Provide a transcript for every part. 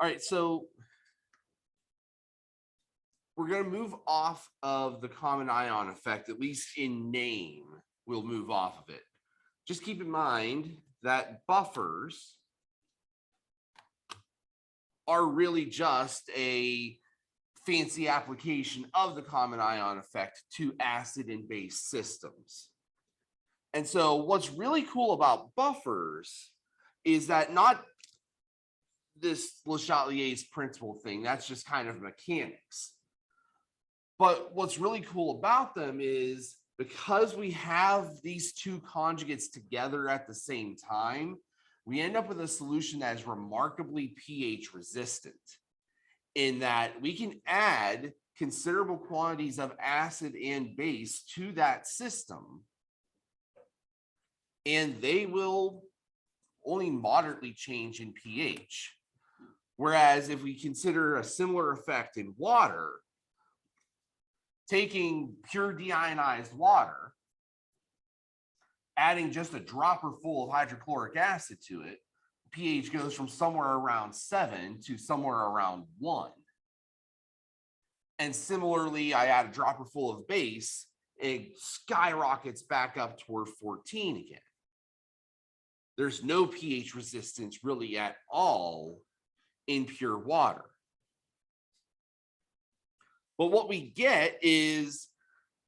All right, so we're going to move off of the common ion effect, at least in name, we'll move off of it. Just keep in mind that buffers are really just a fancy application of the common ion effect to acid and base systems. And so what's really cool about buffers is that not this Le Chatelier's principle thing, that's just kind of mechanics. But what's really cool about them is because we have these two conjugates together at the same time, we end up with a solution that is remarkably pH resistant in that we can add considerable quantities of acid and base to that system, and they will only moderately change in pH. Whereas if we consider a similar effect in water, taking pure deionized water, adding just a dropper full of hydrochloric acid to it, pH goes from somewhere around 7 to somewhere around 1. And similarly, I add a dropper full of base, it skyrockets back up toward 14 again. There's no pH resistance really at all in pure water. But what we get is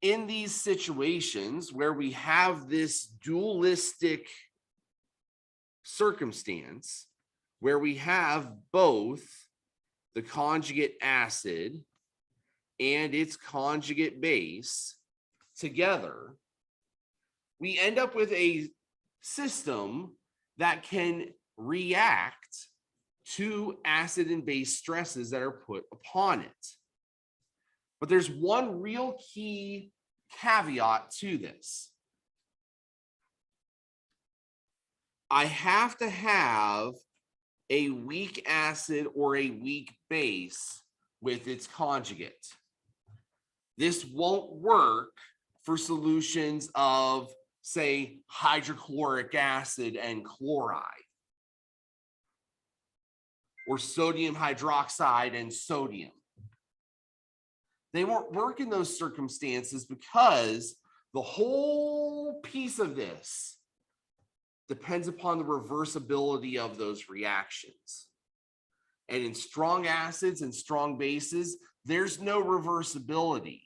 in these situations where we have this dualistic circumstance, where we have both the conjugate acid and its conjugate base together, we end up with a system that can react to acid and base stresses that are put upon it. But there's one real key caveat to this. I have to have a weak acid or a weak base with its conjugate. This won't work for solutions of, say, hydrochloric acid and chloride, or sodium hydroxide and sodium. They won't work in those circumstances because the whole piece of this depends upon the reversibility of those reactions. And in strong acids and strong bases, there's no reversibility.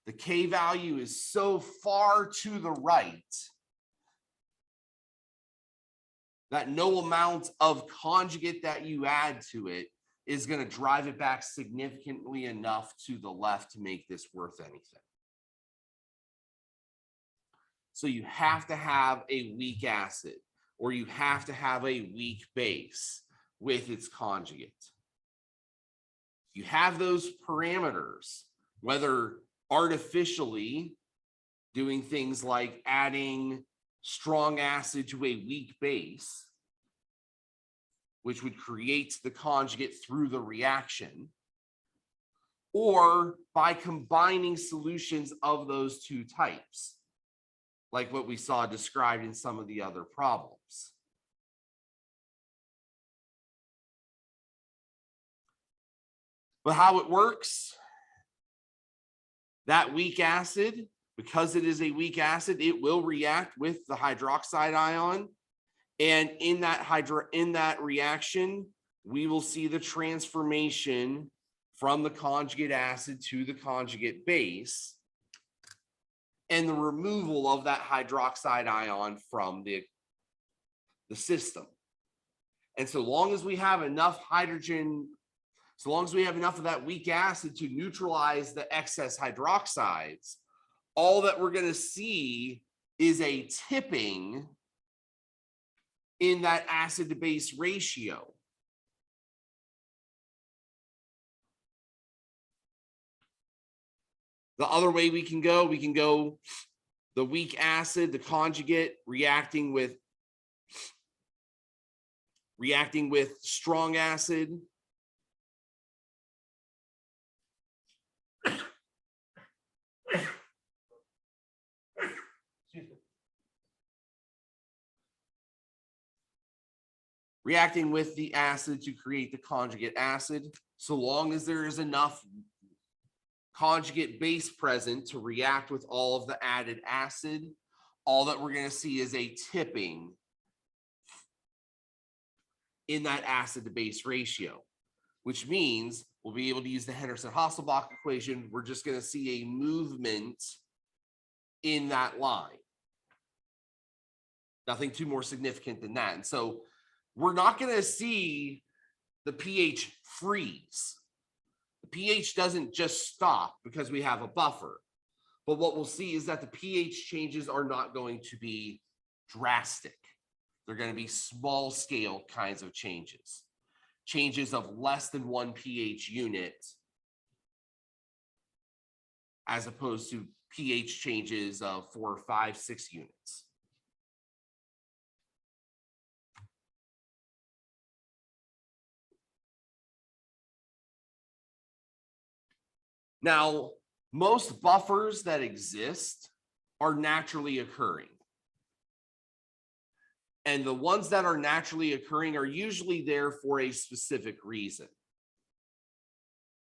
The K value is so far to the right that no amount of conjugate that you add to it is going to drive it back significantly enough to the left to make this worth anything. So you have to have a weak acid, or you have to have a weak base with its conjugate. You have those parameters, whether artificially doing things like adding strong acid to a weak base, which would create the conjugate through the reaction, or by combining solutions of those two types, like what we saw described in some of the other problems. But how it works, that weak acid, because it is a weak acid, it will react with the hydroxide ion. And in that reaction, we will see the transformation from the conjugate acid to the conjugate base, and the removal of that hydroxide ion from the system. And so long as we have enough hydrogen, so long as we have enough of that weak acid to neutralize the excess hydroxides, all that we're going to see is a tipping in that acid to base ratio. The other way we can go the weak acid, the conjugate reacting with strong acid. reacting with the acid to create the conjugate acid. So long as there is enough conjugate base present to react with all of the added acid, all that we're going to see is a tipping in that acid to base ratio, which means we'll be able to use the Henderson-Hasselbalch equation. We're just going to see a movement in that line. Nothing too more significant than that. And so we're not going to see the pH freeze. The pH doesn't just stop because we have a buffer. But what we'll see is that the pH changes are not going to be drastic. They're going to be small scale kinds of changes. Changes of less than 1 pH unit, as opposed to pH changes of 4, 5, 6 units. Now, most buffers that exist are naturally occurring. And the ones that are naturally occurring are usually there for a specific reason.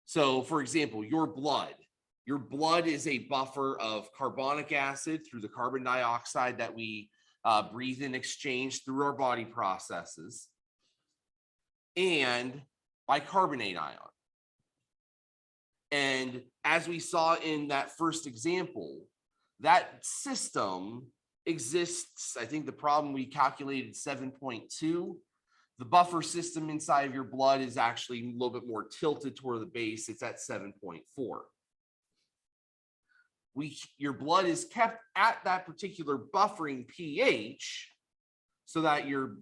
So, for example, your blood. Your blood is a buffer of carbonic acid through the carbon dioxide that we breathe and exchange through our body processes, and bicarbonate ion. And as we saw in that first example, that system exists. I think the problem we calculated 7.2. The buffer system inside of your blood is actually a little bit more tilted toward the base. It's at 7.4. Your blood is kept at that particular buffering pH so that your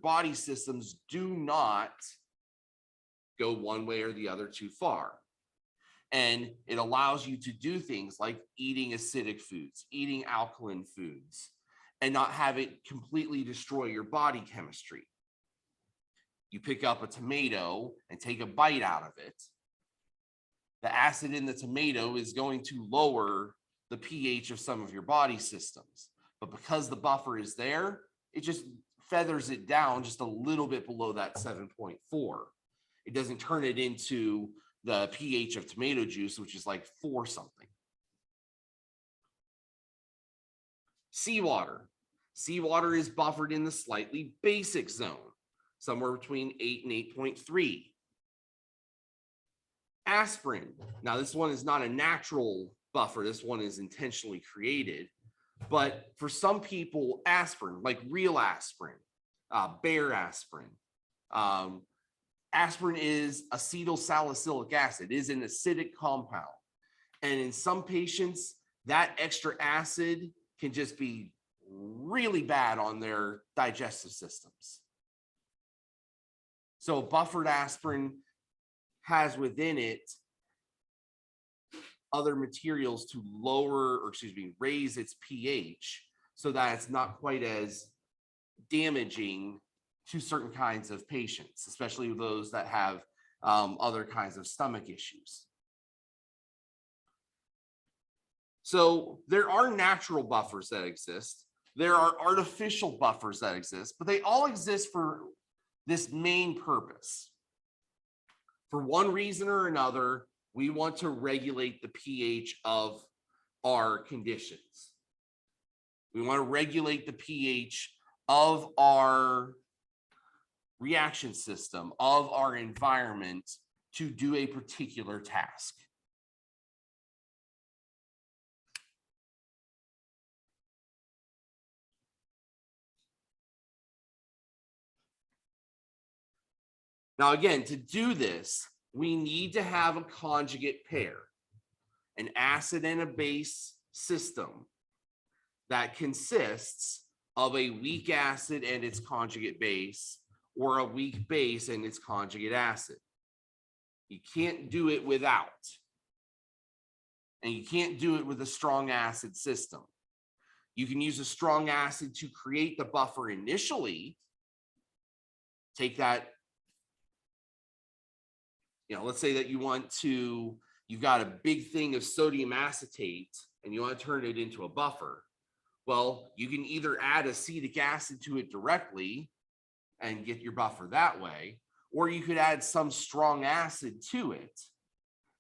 body systems do not go one way or the other too far. And it allows you to do things like eating acidic foods, eating alkaline foods, and not have it completely destroy your body chemistry. You pick up a tomato and take a bite out of it. The acid in the tomato is going to lower the pH of some of your body systems. But because the buffer is there, it just feathers it down just a little bit below that 7.4. It doesn't turn it into the pH of tomato juice, which is like 4 something. Seawater. Seawater is buffered in the slightly basic zone, somewhere between 8 and 8.3. Aspirin. Now, this one is not a natural buffer. This one is intentionally created. But for some people, aspirin, like real aspirin, Bayer aspirin, aspirin is acetyl salicylic acid. It is an acidic compound. And in some patients, that extra acid can just be really bad on their digestive systems. So buffered aspirin has within it other materials to raise its pH so that it's not quite as damaging to certain kinds of patients, especially those that have other kinds of stomach issues. So there are natural buffers that exist. There are artificial buffers that exist, but they all exist for this main purpose. For one reason or another, we want to regulate the pH of our conditions. We want to regulate the pH of our reaction system, of our environment to do a particular task. Now, again, to do this, we need to have a conjugate pair, an acid and a base system that consists of a weak acid and its conjugate base, or a weak base and its conjugate acid. You can't do it without. And you can't do it with a strong acid system. You can use a strong acid to create the buffer initially. Take that, let's say that you've got a big thing of sodium acetate and you want to turn it into a buffer. Well, you can either add acetic acid to it directly and get your buffer that way. Or you could add some strong acid to it,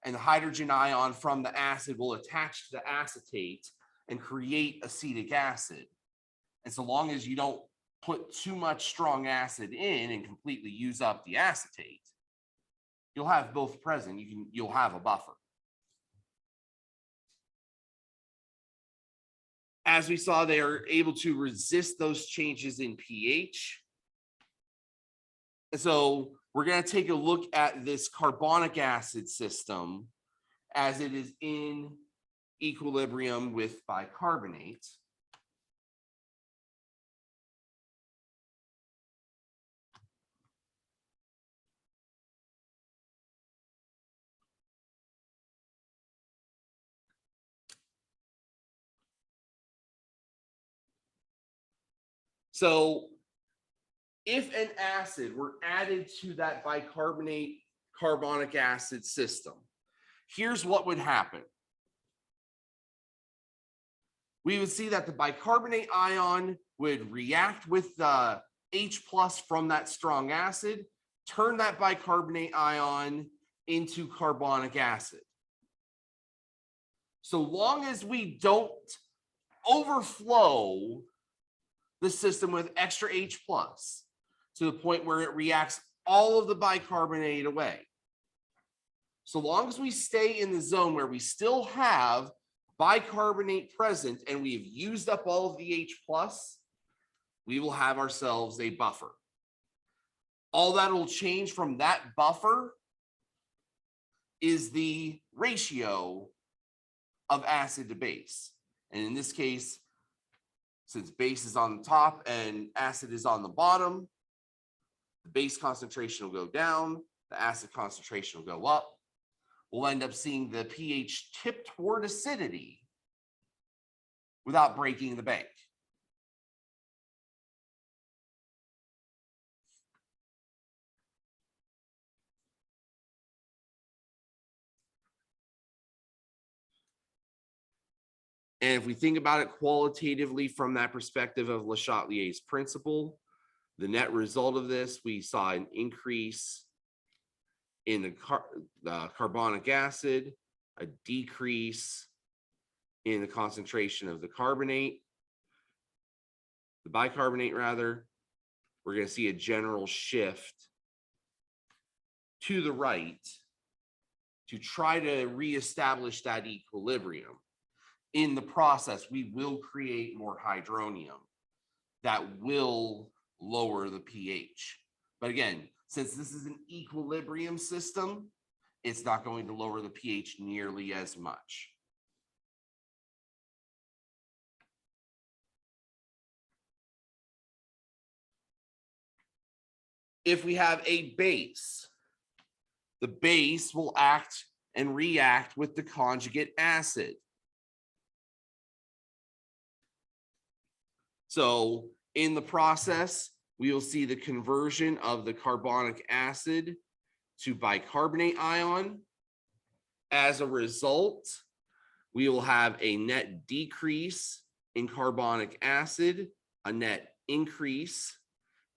and the hydrogen ion from the acid will attach to the acetate and create acetic acid. And so long as you don't put too much strong acid in and completely use up the acetate, you'll have both present. You'll have a buffer. As we saw, they are able to resist those changes in pH. And so we're going to take a look at this carbonic acid system as it is in equilibrium with bicarbonate. So if an acid were added to that bicarbonate carbonic acid system, here's what would happen. We would see that the bicarbonate ion would react with the H plus from that strong acid, turn that bicarbonate ion into carbonic acid. So long as we don't overflow the system with extra H plus to the point where it reacts all of the bicarbonate away. So long as we stay in the zone where we still have bicarbonate present and we've used up all of the H plus, we will have ourselves a buffer. All that will change from that buffer is the ratio of acid to base. And in this case, since base is on the top and acid is on the bottom, the base concentration will go down, the acid concentration will go up. We'll end up seeing the pH tip toward acidity without breaking the bank. And if we think about it qualitatively from that perspective of Le Chatelier's principle, the net result of this, we saw an increase in the carbonic acid, a decrease in the concentration of the bicarbonate rather. We're going to see a general shift to the right to try to reestablish that equilibrium. In the process, we will create more hydronium that will lower the pH. But again, since this is an equilibrium system, it's not going to lower the pH nearly as much. If we have a base, the base will act and react with the conjugate acid. So in the process, we will see the conversion of the carbonic acid to bicarbonate ion. As a result, we will have a net decrease in carbonic acid, a net increase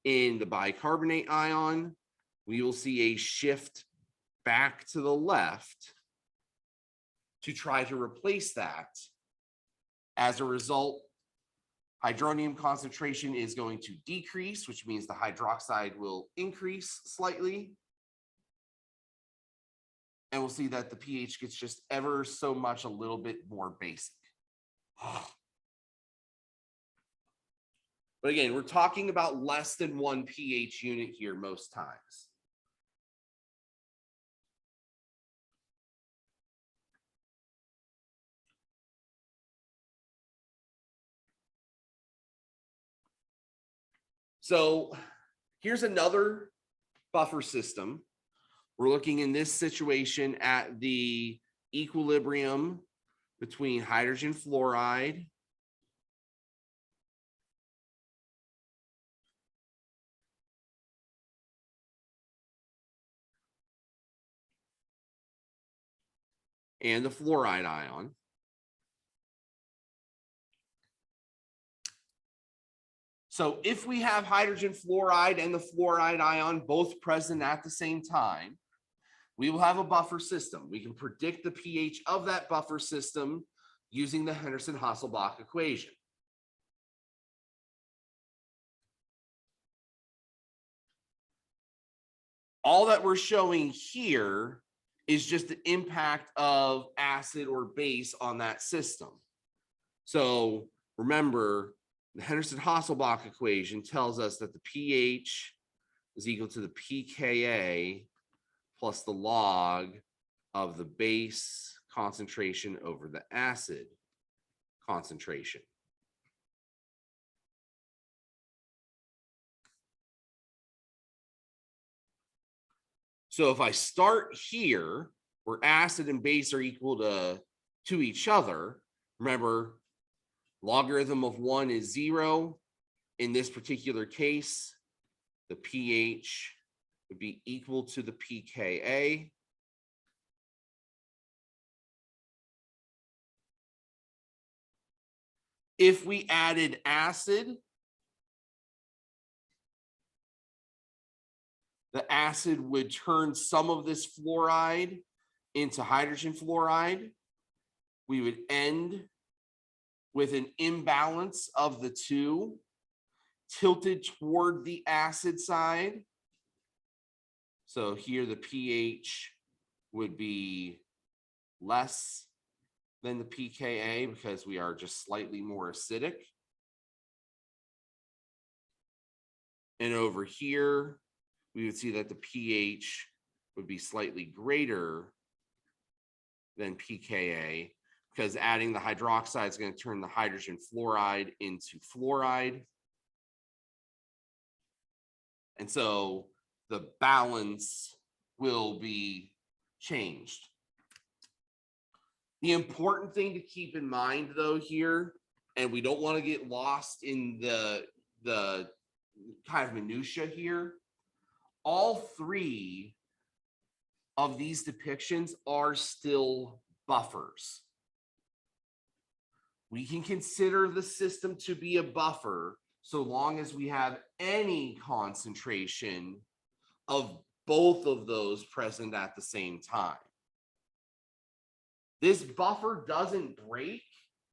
in the bicarbonate ion. We will see a shift back to the left to try to replace that. As a result, hydronium concentration is going to decrease, which means the hydroxide will increase slightly. And we'll see that the pH gets just ever so much a little bit more basic. But again, we're talking about less than 1 pH unit here most times. So here's another buffer system. We're looking in this situation at the equilibrium between hydrogen fluoride and the fluoride ion. So if we have hydrogen fluoride and the fluoride ion both present at the same time, we will have a buffer system. We can predict the pH of that buffer system using the Henderson-Hasselbalch equation. All that we're showing here is just the impact of acid or base on that system. So remember, the Henderson-Hasselbalch equation tells us that the pH is equal to the pKa plus the log of the base concentration over the acid concentration. So if I start here, where acid and base are equal to each other, remember, logarithm of 1 is 0. In this particular case, the pH would be equal to the pKa. If we added acid, the acid would turn some of this fluoride into hydrogen fluoride. We would end with an imbalance of the two tilted toward the acid side. So here the pH would be less than the pKa because we are just slightly more acidic. And over here, we would see that the pH would be slightly greater than pKa because adding the hydroxide is going to turn the hydrogen fluoride into fluoride. And so the balance will be changed. The important thing to keep in mind though here, and we don't want to get lost in the kind of minutia here, all three of these depictions are still buffers. We can consider the system to be a buffer so long as we have any concentration of both of those present at the same time. This buffer doesn't break,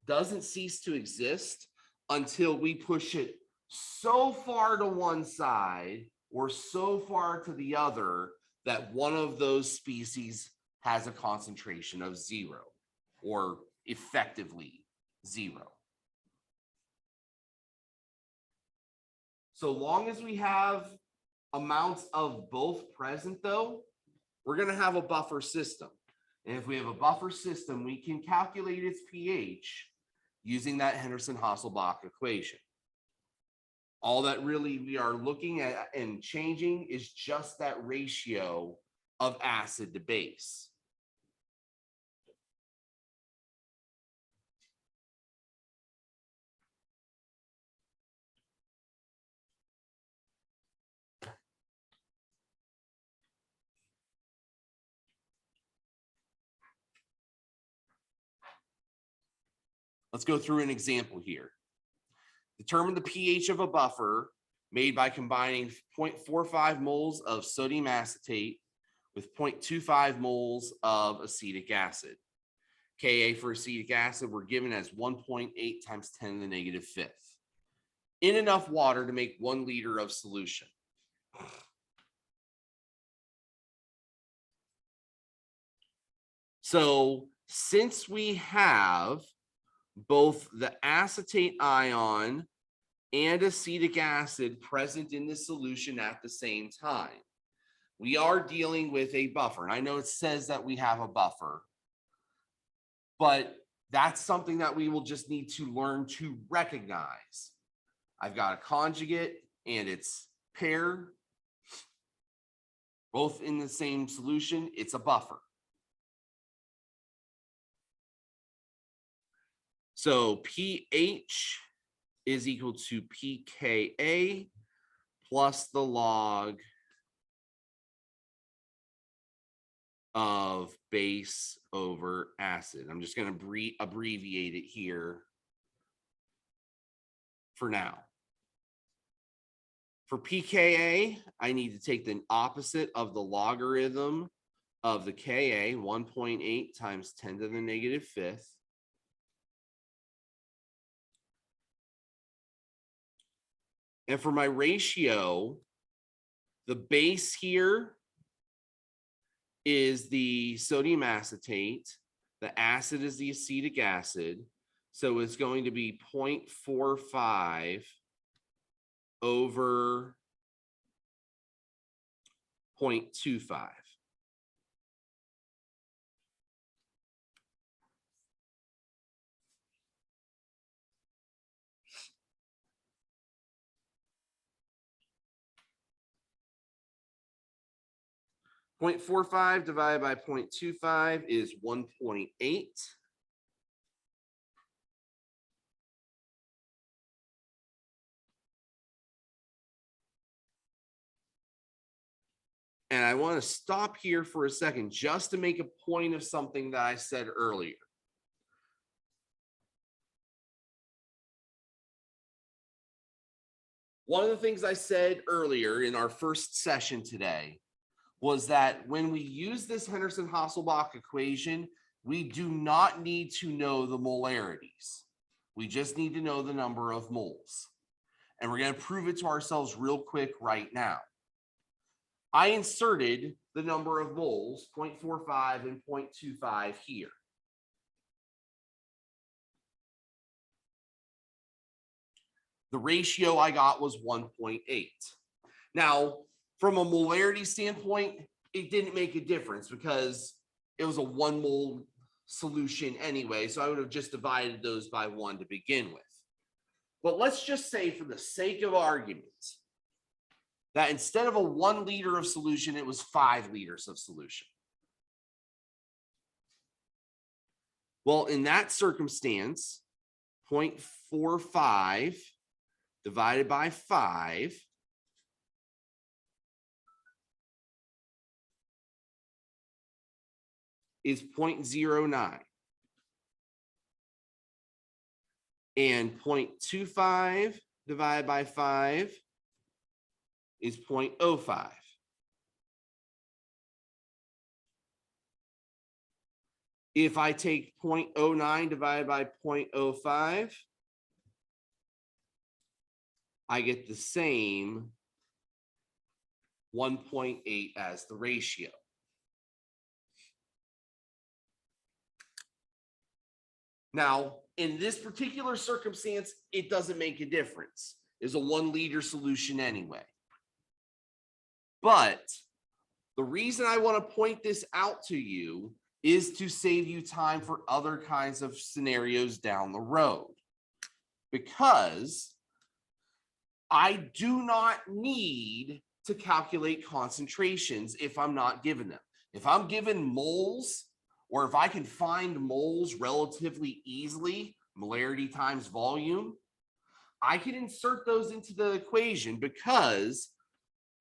doesn't cease to exist until we push it so far to one side or so far to the other that one of those species has a concentration of 0 or effectively 0. So long as we have amounts of both present though, we're going to have a buffer system. And if we have a buffer system, we can calculate its pH using that Henderson-Hasselbalch equation. All that really we are looking at and changing is just that ratio of acid to base. Let's go through an example here. Determine the pH of a buffer made by combining 0.45 moles of sodium acetate with 0.25 moles of acetic acid. Ka for acetic acid were given as 1.8 times 10 to the negative fifth in enough water to make 1 liter of solution. So since we have both the acetate ion and acetic acid present in the solution at the same time, we are dealing with a buffer. And I know it says that we have a buffer, but that's something that we will just need to learn to recognize. I've got a conjugate and its pair, both in the same solution. It's a buffer. So pH is equal to pKa plus the log of base over acid. I'm just going to abbreviate it here for now. For pKa, I need to take the opposite of the logarithm of the Ka, 1.8 times 10 to the negative fifth. And for my ratio, the base here is the sodium acetate. The acid is the acetic acid. So it's going to be 0.45 over 0.25. Point 0.45 divided by 0.25 is 1.8. And I want to stop here for a second just to make a point of something that I said earlier. One of the things I said earlier in our first session today was that when we use this Henderson-Hasselbalch equation, we do not need to know the molarities. We just need to know the number of moles. And we're going to prove it to ourselves real quick right now. I inserted the number of moles, 0.45 and 0.25 here. The ratio I got was 1.8. Now, from a molarity standpoint, it didn't make a difference because it was a 1 mole solution anyway, so I would have just divided those by 1 to begin with. But let's just say, for the sake of argument, that instead of a 1 liter of solution, it was 5 liters of solution. Well, in that circumstance, 0.45 divided by 5 is 0.09. And 0.25 divided by 5 is 0.05. If I take 0.09 divided by 0.05, I get the same 1.8 as the ratio. Now, in this particular circumstance, it doesn't make a difference. It's a 1 liter solution anyway. But the reason I want to point this out to you is to save you time for other kinds of scenarios down the road. Because I do not need to calculate concentrations if I'm not given them. If I'm given moles, or if I can find moles relatively easily, molarity times volume, I can insert those into the equation because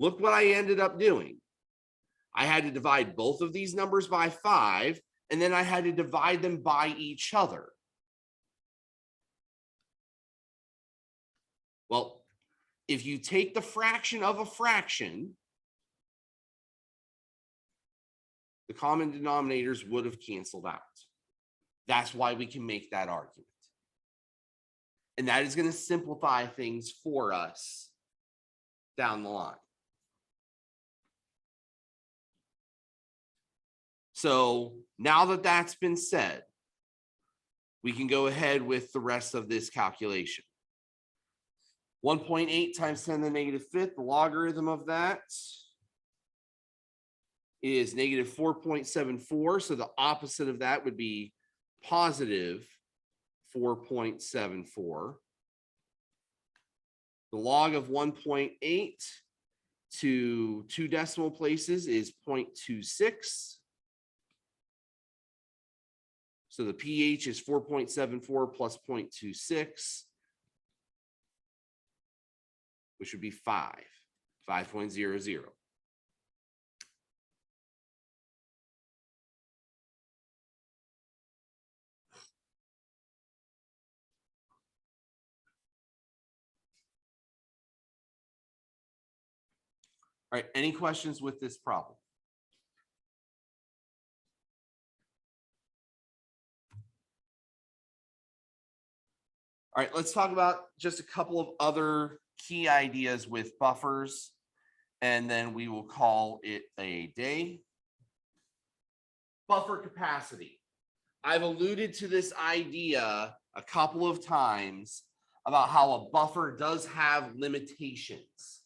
look what I ended up doing. I had to divide both of these numbers by 5, and then I had to divide them by each other. Well, if you take the fraction of a fraction, the common denominators would have canceled out. That's why we can make that argument. And that is going to simplify things for us down the line. So now that that's been said, we can go ahead with the rest of this calculation. 1.8 times 10 to the negative fifth, the logarithm of that is negative 4.74. So the opposite of that would be positive 4.74. The log of 1.8 to 2 decimal places is 0.26. So the pH is 4.74 plus 0.26, which would be 5.00. All right, any questions with this problem? All right, let's talk about just a couple of other key ideas with buffers, and then we will call it a day. Buffer capacity. I've alluded to this idea a couple of times about how a buffer does have limitations.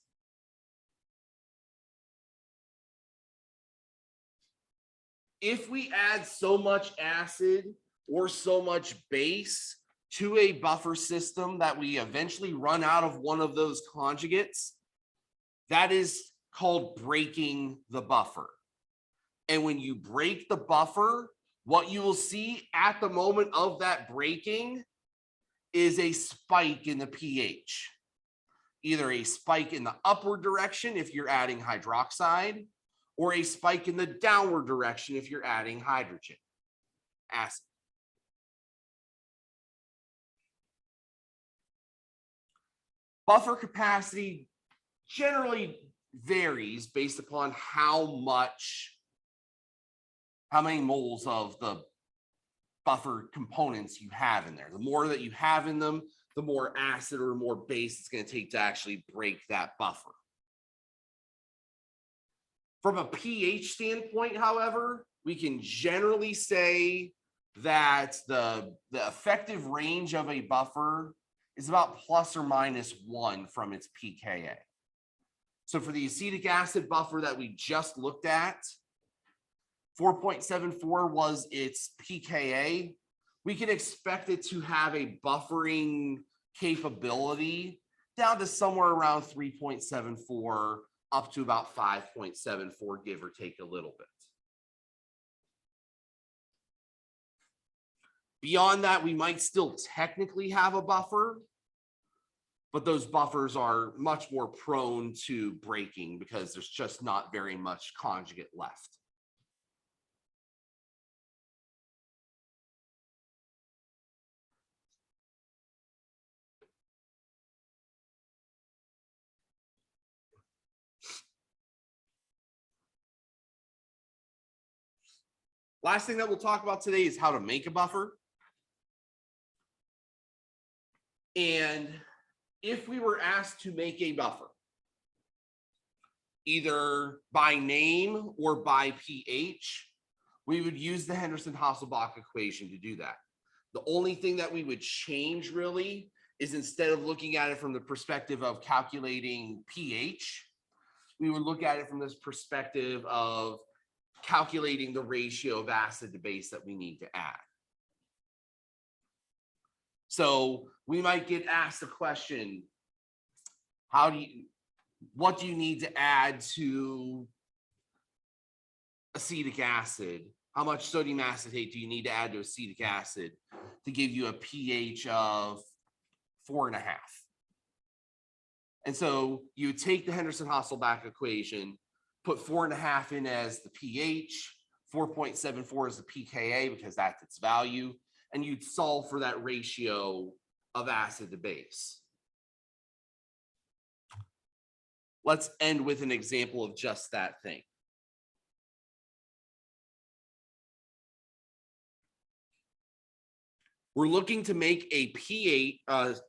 If we add so much acid or so much base to a buffer system that we eventually run out of one of those conjugates, that is called breaking the buffer. And when you break the buffer, what you will see at the moment of that breaking is a spike in the pH. Either a spike in the upward direction if you're adding hydroxide, or a spike in the downward direction if you're adding hydrogen acid. Buffer capacity generally varies based upon how many moles of the buffer components you have in there. The more that you have in them, the more acid or more base it's going to take to actually break that buffer. From a pH standpoint, however, we can generally say that the effective range of a buffer is about ±1 from its pKa. So for the acetic acid buffer that we just looked at, 4.74 was its pKa. We can expect it to have a buffering capability down to somewhere around 3.74 up to about 5.74, give or take a little bit. Beyond that, we might still technically have a buffer, but those buffers are much more prone to breaking because there's just not very much conjugate left. Last thing that we'll talk about today is how to make a buffer. And if we were asked to make a buffer, either by name or by pH, we would use the Henderson-Hasselbalch equation to do that. The only thing that we would change really is instead of looking at it from the perspective of calculating pH, we would look at it from this perspective of calculating the ratio of acid to base that we need to add. So we might get asked a question, what do you need to add to acetic acid? How much sodium acetate do you need to add to acetic acid to give you a pH of 4.5? And so you take the Henderson-Hasselbalch equation, put 4.5 in as the pH, 4.74 is the pKa because that's its value, and you'd solve for that ratio of acid to base. Let's end with an example of just that thing. We're looking to make a pH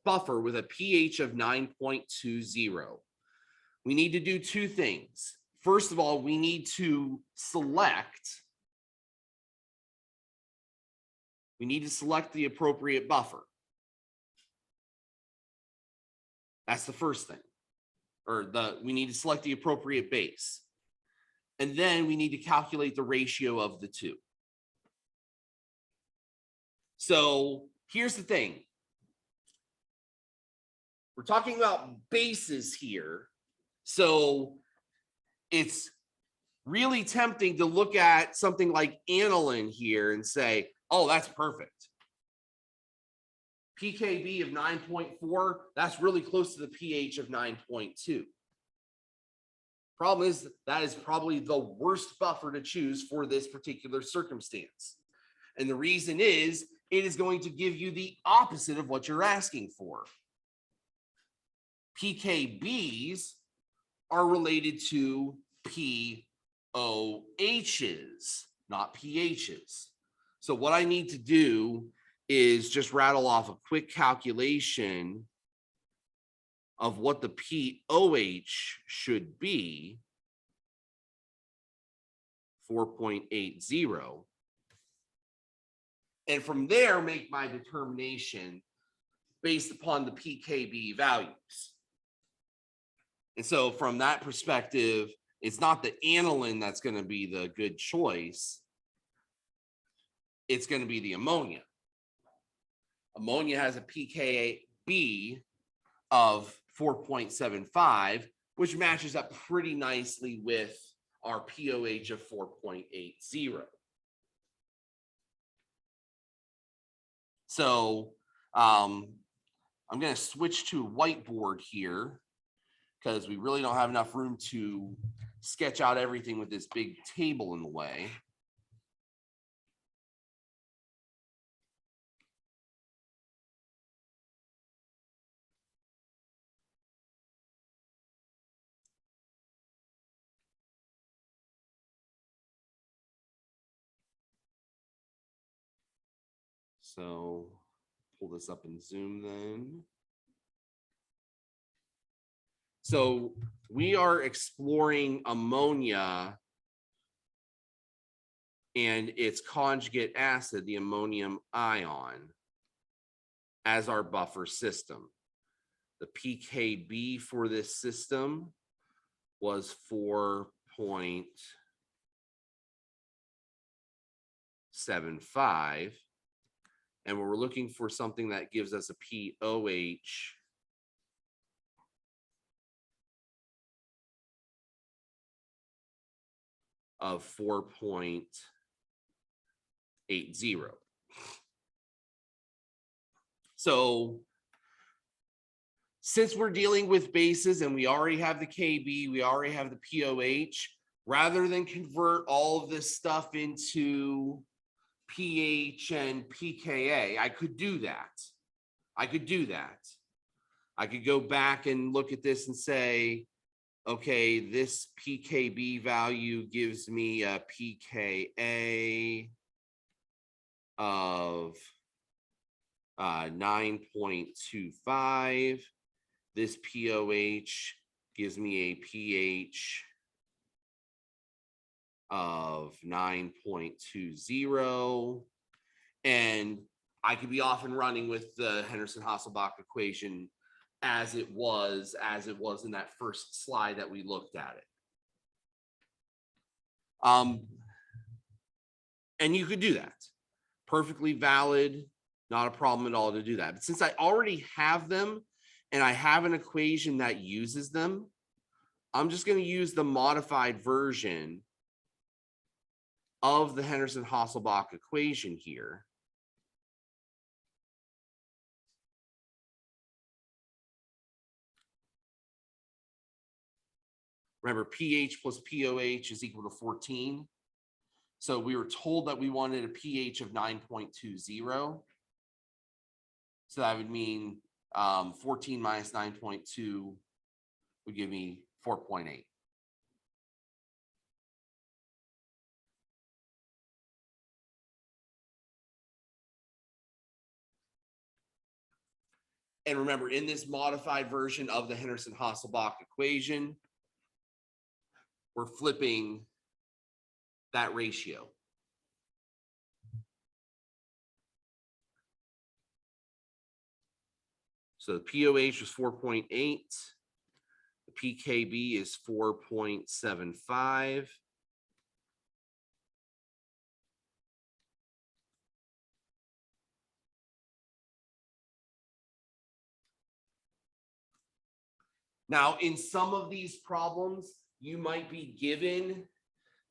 buffer with a pH of 9.20. We need to do two things. First of all, we need to select the appropriate buffer. That's the first thing. We need to select the appropriate base. And then we need to calculate the ratio of the two. So here's the thing. We're talking about bases here. So it's really tempting to look at something like aniline here and say, oh, that's perfect. pKb of 9.4, that's really close to the pH of 9.2. Problem is, that is probably the worst buffer to choose for this particular circumstance. And the reason is, it is going to give you the opposite of what you're asking for. PKBs are related to POHs, not pHs. So what I need to do is just rattle off a quick calculation of what the POH should be, 4.80. And from there, make my determination based upon the PKB values. And so from that perspective, it's not the aniline that's going to be the good choice. It's going to be the ammonia. Ammonia has a PKB of 4.75, which matches up pretty nicely with our POH of 4.80. So I'm going to switch to a whiteboard here because we really don't have enough room to sketch out everything with this big table in the way. So pull this up in Zoom then. So we are exploring ammonia and its conjugate acid, the ammonium ion, as our buffer system. The PKB for this system was 4.75. And we're looking for something that gives us a POH of 4.80. So since we're dealing with bases and we already have the KB, we already have the POH, rather than convert all of this stuff into pH and pKa, I could do that. I could go back and look at this and say, okay, this PKB value gives me a pKa of 9.25. This POH gives me a pH of 9.20. And I could be off and running with the Henderson-Hasselbalch equation as it was in that first slide that we looked at it. And you could do that. Perfectly valid, not a problem at all to do that. But since I already have them and I have an equation that uses them, I'm just going to use the modified version of the Henderson-Hasselbalch equation here. Remember, pH plus POH is equal to 14. So we were told that we wanted a pH of 9.20. So that would mean 14 minus 9.2 would give me 4.8. And remember, in this modified version of the Henderson-Hasselbalch equation, we're flipping that ratio. So the POH was 4.8. The PKB is 4.75. Now, in some of these problems, you might be given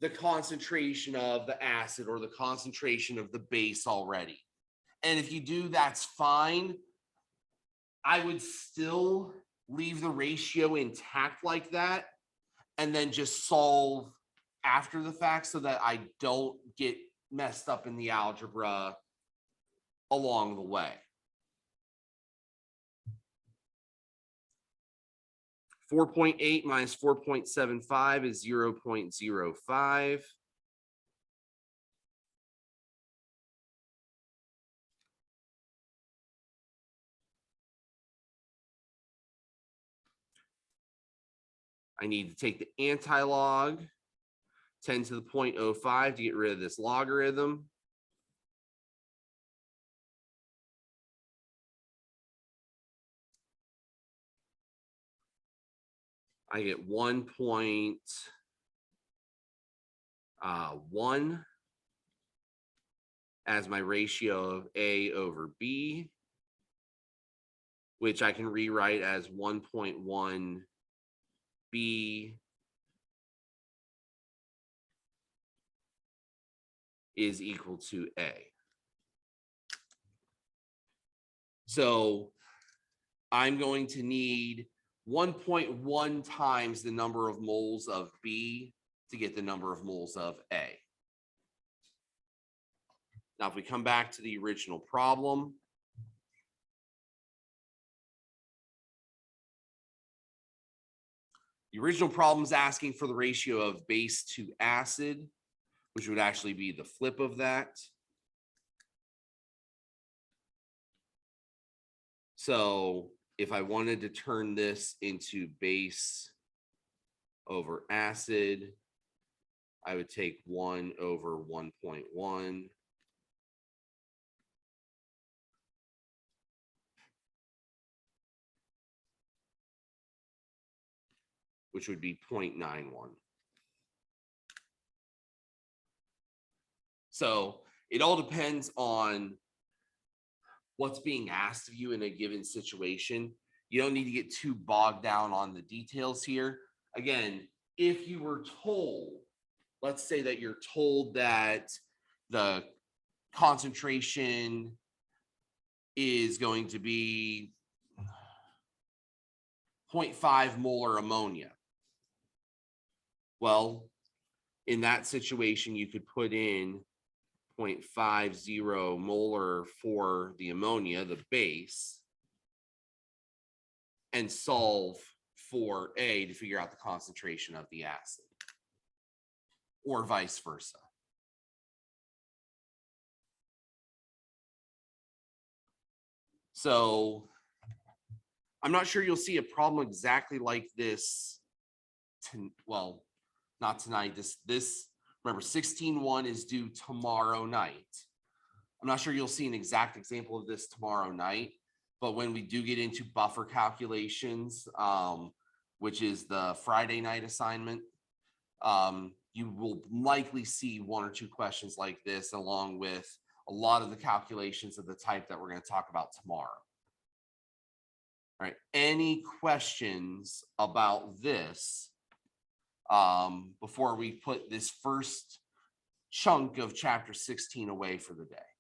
the concentration of the acid or the concentration of the base already. And if you do, that's fine. I would still leave the ratio intact like that and then just solve after the fact so that I don't get messed up in the algebra along the way. 4.8 minus 4.75 is 0.05. I need to take the anti-log, 10 to the 0.05 to get rid of this logarithm. I get 1.1 as my ratio of A over B, which I can rewrite as 1.1 B is equal to A. So I'm going to need 1.1 times the number of moles of B to get the number of moles of A. Now, if we come back to the original problem, the original problem is asking for the ratio of base to acid, which would actually be the flip of that. So if I wanted to turn this into base over acid, I would take 1 over 1.1. Which would be 0.91. So it all depends on what's being asked of you in a given situation. You don't need to get too bogged down on the details here. Again, if you were told, let's say that you're told that the concentration is going to be 0.5 molar ammonia. Well, in that situation, you could put in 0.50 molar for the ammonia, the base, and solve for A to figure out the concentration of the acid, or vice versa. So I'm not sure you'll see a problem exactly like this. Well, not tonight. This remember 16.1 is due tomorrow night. I'm not sure you'll see an exact example of this tomorrow night, but when we do get into buffer calculations, which is the Friday night assignment, you will likely see 1 or 2 questions like this, along with a lot of the calculations of the type that we're going to talk about tomorrow. All right, any questions about this before we put this first chunk of chapter 16 away for the day?